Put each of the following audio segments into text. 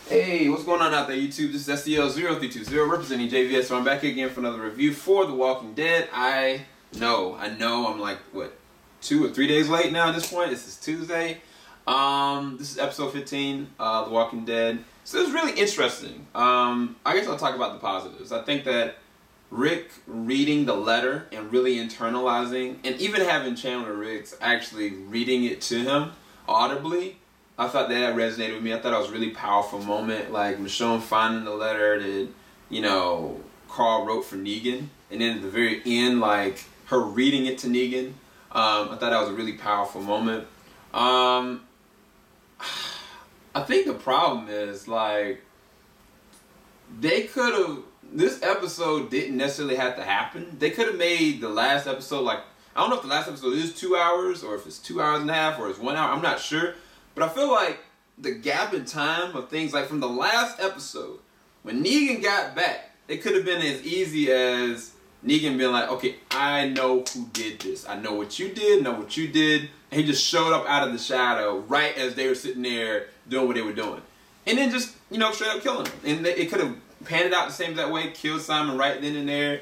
Hey, what's going on out there, YouTube? This is SDL0320 representing JVS. So I'm back again for another review for The Walking Dead. I know, I'm like, what, 2 or 3 days late now at this point? This is Tuesday. This is episode 15, The Walking Dead. So it's really interesting. I guess I'll talk about the positives. I think that Rick reading the letter and really internalizing, and even having Chandler Riggs actually reading it to him audibly, I thought that resonated with me. I thought it was a really powerful moment. Like Michonne finding the letter that, Carl wrote for Negan. And then at the very end, like her reading it to Negan. I thought that was a really powerful moment. I think the problem is, like, they could have, this episode didn't necessarily have to happen. They could have made the last episode, like, I don't know if the last episode is 2 hours or if it's 2 hours and a half or it's 1 hour. I'm not sure. But I feel like the gap in time of things, like from the last episode, when Negan got back, it could have been as easy as Negan being like, okay, I know who did this. I know what you did, know what you did. And he just showed up out of the shadow right as they were sitting there doing what they were doing. And then just, straight up killing him. And it could have panned it out the same that way, killed Simon right then and there.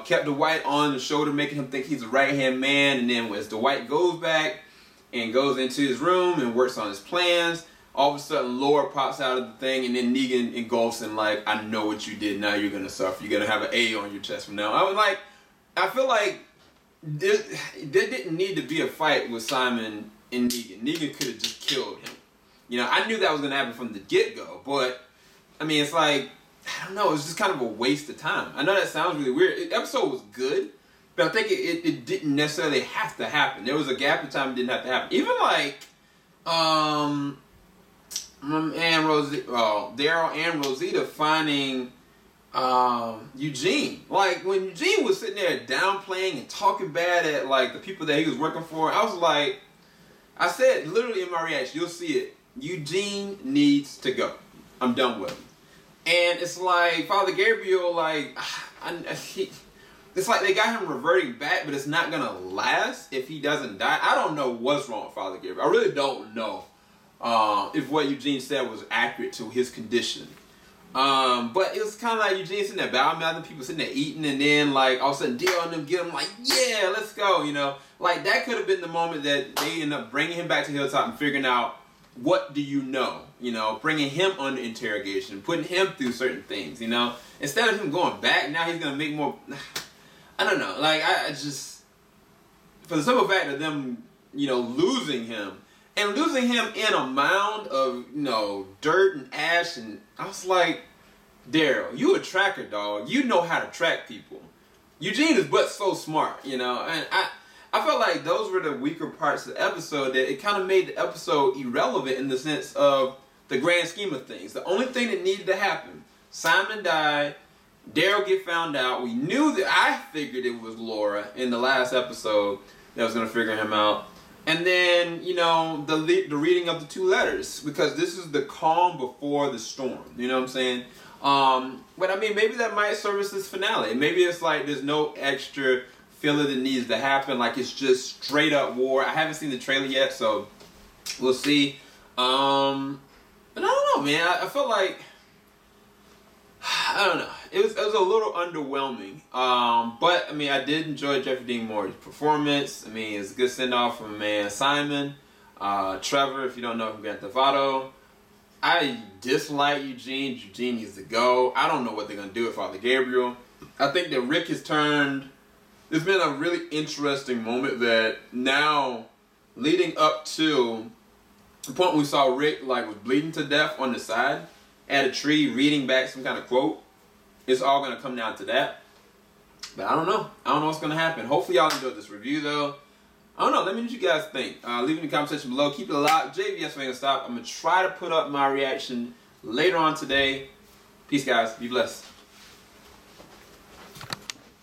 Kept Dwight on the shoulder, making him think he's a right-hand man. And then as Dwight goes back and goes into his room and works on his plans, all of a sudden Laura pops out of the thing, and then Negan engulfs him like, I know what you did, now you're gonna suffer. You're gonna have an A on your chest from now. I feel like there didn't need to be a fight with Simon and Negan. Negan could have just killed him. I knew that was gonna happen from the get-go, but it's like, I don't know, it's just kind of a waste of time. I know that sounds really weird. The episode was good, but I think it didn't necessarily have to happen. There was a gap in time it didn't have to happen. Even like, Daryl and Rosita finding Eugene. Like, when Eugene was sitting there downplaying and talking bad at, like, the people that he was working for, I was like, I said literally in my reaction, you'll see it, Eugene needs to go. I'm done with him. And it's like, Father Gabriel, like, it's like they got him reverting back, but it's not going to last if he doesn't die. I don't know what's wrong with Father Gabriel. I really don't know if what Eugene said was accurate to his condition. But it was kind of like Eugene sitting there bowing-mouthing, people sitting there eating, and then, like, all of a sudden Daryl and them get him like, yeah, let's go, Like, that could have been the moment that they end up bringing him back to Hilltop and figuring out, what do you know? Bringing him under interrogation, putting him through certain things, Instead of him going back, now he's going to make more... I don't know, like, I just, for the simple fact of them, losing him, and losing him in a mound of, dirt and ash, and I was like, Daryl, you a tracker, dog. You know how to track people. Eugene is but so smart, and I felt like those were the weaker parts of the episode, that it kind of made the episode irrelevant in the sense of the grand scheme of things. The only thing that needed to happen, Simon died, Daryl get found out. We knew that, I figured it was Laura in the last episode that was going to figure him out. And then, the reading of the 2 letters, because this is the calm before the storm. You know what I'm saying? But maybe that might service this finale. Maybe it's like there's no extra filler that needs to happen. Like, it's just straight up war. I haven't seen the trailer yet, so we'll see. But I don't know, man. I felt like, I don't know. It was a little underwhelming. But, I did enjoy Jeffrey Dean Morgan's performance. It's a good send-off from my man Simon. Trevor, if you don't know, from Grand Theft Auto. I dislike Eugene. Eugene needs to go. I don't know what they're going to do with Father Gabriel. I think that Rick has turned... It's been a really interesting moment that now, leading up to the point when we saw Rick, like, was bleeding to death on the side at a tree, reading back some kind of quote. It's all going to come down to that. But I don't know. I don't know what's going to happen. Hopefully y'all enjoyed this review, though. I don't know. Let me know what you guys think. Leave it in the comment section below. Keep it alive. JVS ain't gonna stop. I'm going to try to put up my reaction later on today. Peace, guys. Be blessed.